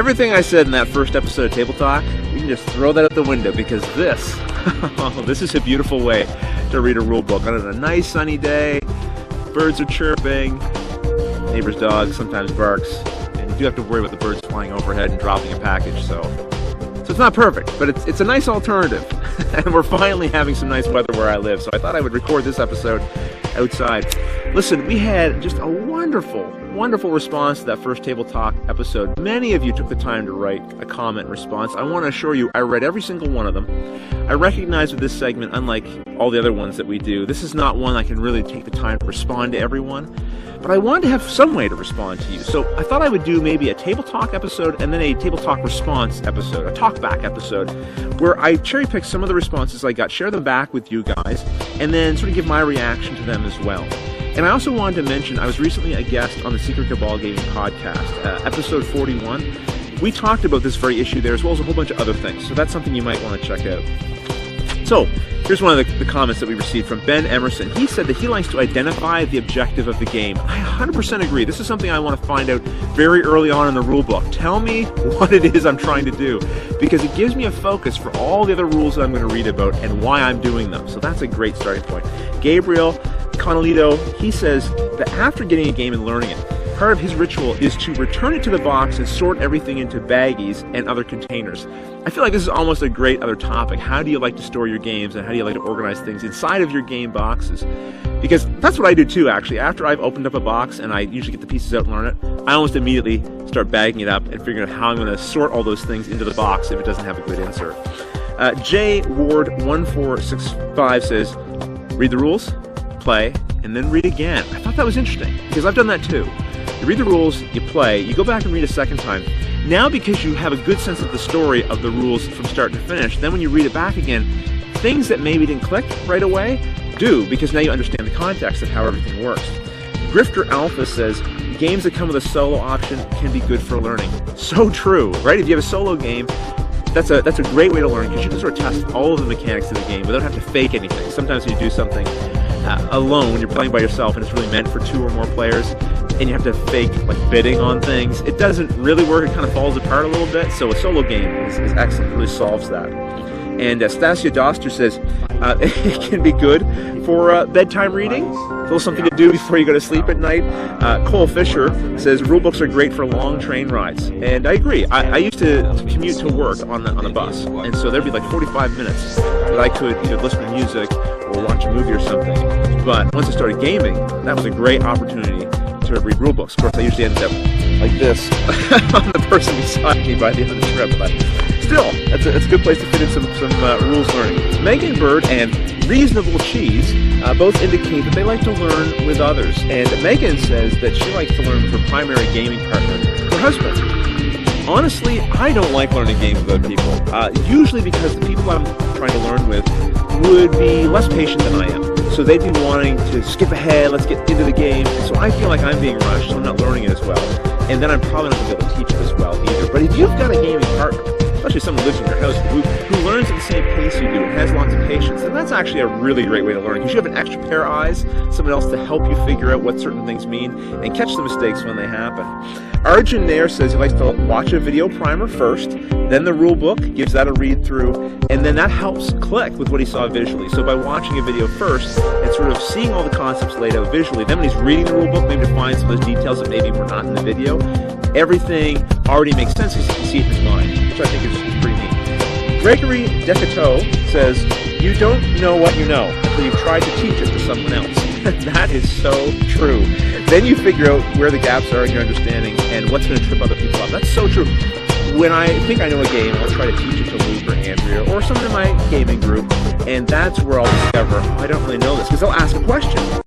Everything I said in that first episode of Table Talk, you can just throw that out the window because this, this is a beautiful way to read a rule book on a nice sunny day. Birds are chirping, neighbor's dog sometimes barks, and you do have to worry about the birds flying overhead and dropping a package, so it's not perfect, but it's a nice alternative. And we're finally having some nice weather where I live, so I thought I would record this episode outside. Listen, we had just a wonderful response to that first Table Talk episode. Many of you took the time to write a comment response. I want to assure you, I read every single one of them. I recognize with this segment, unlike all the other ones that we do, this is not one I can really take the time to respond to everyone, but I wanted to have some way to respond to you. So I thought I would do maybe a Table Talk episode and then a Table Talk response episode, a talkback episode, where I cherry pick some of the responses I got, share them back with you guys, and then sort of give my reaction to them as well. And I also wanted to mention, I was recently a guest on the Secret Cabal Gaming podcast, episode 41. We talked about this very issue there, as well as a whole bunch of other things, so that's something you might want to check out. So, here's one of the comments that we received from Ben Emerson. He said that he likes to identify the objective of the game. I 100% agree. This is something I want to find out very early on in the rule book. Tell me what it is I'm trying to do, because it gives me a focus for all the other rules that I'm going to read about and why I'm doing them. So that's a great starting point. Gabriel Conolito, he says that after getting a game and learning it, part of his ritual is to return it to the box and sort everything into baggies and other containers. I feel like this is almost a great other topic. How do you like to store your games, and how do you like to organize things inside of your game boxes? Because that's what I do too, actually. After I've opened up a box and I usually get the pieces out and learn it, I almost immediately start bagging it up and figuring out how I'm going to sort all those things into the box if it doesn't have a good insert. J Ward 1465 says, read the rules, play, and then read again. I thought that was interesting, because I've done that too. You read the rules, you play, you go back and read a second time. Now, because you have a good sense of the story of the rules from start to finish, then when you read it back again, things that maybe didn't click right away do, because now you understand the context of how everything works. Grifter Alpha says, games that come with a solo option can be good for learning. So true, right? If you have a solo game, that's a great way to learn, because you can sort of test all of the mechanics of the game without having to fake anything. Sometimes when you do something alone, you're playing by yourself, and it's really meant for 2 or more players, and you have to fake like bidding on things. It doesn't really work. It kind of falls apart a little bit. So a solo game is excellent. It really solves that. And Stasia Doster says it can be good for bedtime reading. It's a little something to do before you go to sleep at night. Cole Fisher says rulebooks are great for long train rides, and I agree. I used to commute to work on the bus, and so there'd be like 45 minutes that I could either listen to music or watch a movie or something. But once I started gaming, that was a great opportunity to read rule books. Of course, I usually ended up like this on the person beside me by the end of the trip, but still, it's a good place to fit in some rules learning. Megan Bird and Reasonable Cheese both indicate that they like to learn with others, and Megan says that she likes to learn with her primary gaming partner, her husband. Honestly, I don't like learning games with other people, usually because the people I'm trying to learn with would be less patient than I am. So they'd be wanting to skip ahead, let's get into the game. So I feel like I'm being rushed, so I'm not learning it as well. And then I'm probably not going to be able to teach it as well either. But if you've got a gaming partner, especially someone who lives in your house who learns at the same pace you do and has lots of patience, then that's actually a really great way to learn, because you have an extra pair of eyes, someone else to help you figure out what certain things mean and catch the mistakes when they happen. Arjun Nair says he likes to watch a video primer first, then the rule book, gives that a read through, and then that helps click with what he saw visually. So by watching a video first and sort of seeing all the concepts laid out visually, then when he's reading the rule book, maybe to find some of those details that maybe were not in the video, everything already makes sense because he can see it in his mind, which I think is pretty neat. Gregory Decato says, you don't know what you know until you've tried to teach it to someone else. That is so true. Then you figure out where the gaps are in your understanding and what's going to trip other people up. That's so true. When I think I know a game, I'll try to teach it to Luke or Andrea or someone in my gaming group, and that's where I'll discover, oh, I don't really know this, because they'll ask a question.